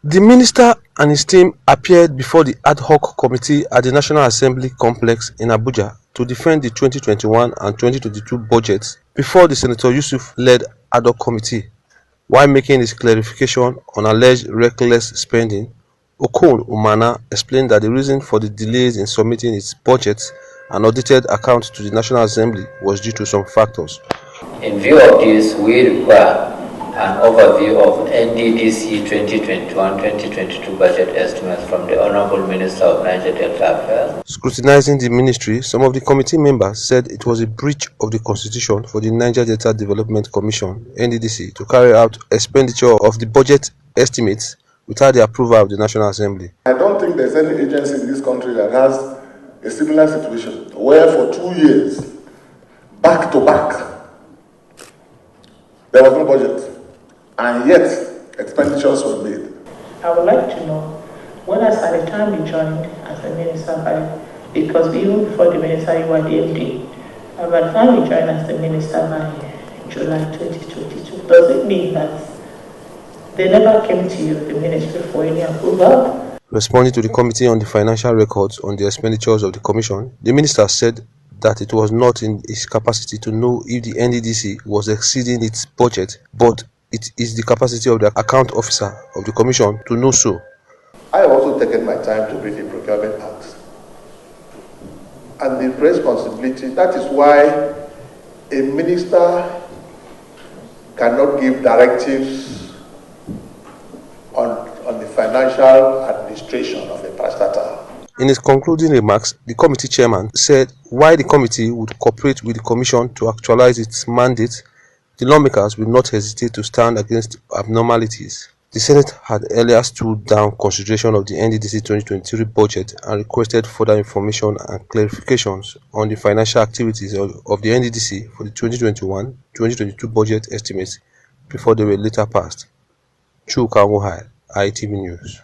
The minister and his team appeared before the Ad hoc Committee at the National Assembly complex in Abuja to defend the 2021 and 2022 budgets before the Senator Yusuf-led Ad hoc Committee. While making his clarification on alleged reckless spending, Okon-Umana explained that the reason for the delays in submitting its budgets and audited accounts to the National Assembly was due to some factors. In view of this, we require an overview of NDDC 2021-2022 budget estimates from the Honorable Minister of Niger Delta Affairs. Scrutinizing the ministry, some of the committee members said it was a breach of the constitution for the Niger Delta Development Commission (NDDC) to carry out expenditure of the budget estimates without the approval of the National Assembly. I don't think there's any agency in this country that has a similar situation where for 2 years, back to back, there was no budget, and yet expenditures were made. I would like to know, when at the time you joined as a minister, because even before the minister you were the MD, and by the time you joined as the minister by July 2022, does it mean that they never came to you, the ministry, for any approval? Responding to the Committee on the Financial Records on the expenditures of the Commission, the minister said that it was not in his capacity to know if the NDDC was exceeding its budget, but it is the capacity of the account officer of the Commission to know so. I have also taken my time to read the Procurement Act and the responsibility. That is why a minister cannot give directives on the financial administration of a parastatal. In his concluding remarks, the committee chairman said while the committee would cooperate with the Commission to actualize its mandate, the lawmakers will not hesitate to stand against abnormalities. The Senate had earlier stood down consideration of the NDDC 2023 budget and requested further information and clarifications on the financial activities of the NDDC for the 2021-2022 budget estimates before they were later passed. Chuka Onwughai, ITV News.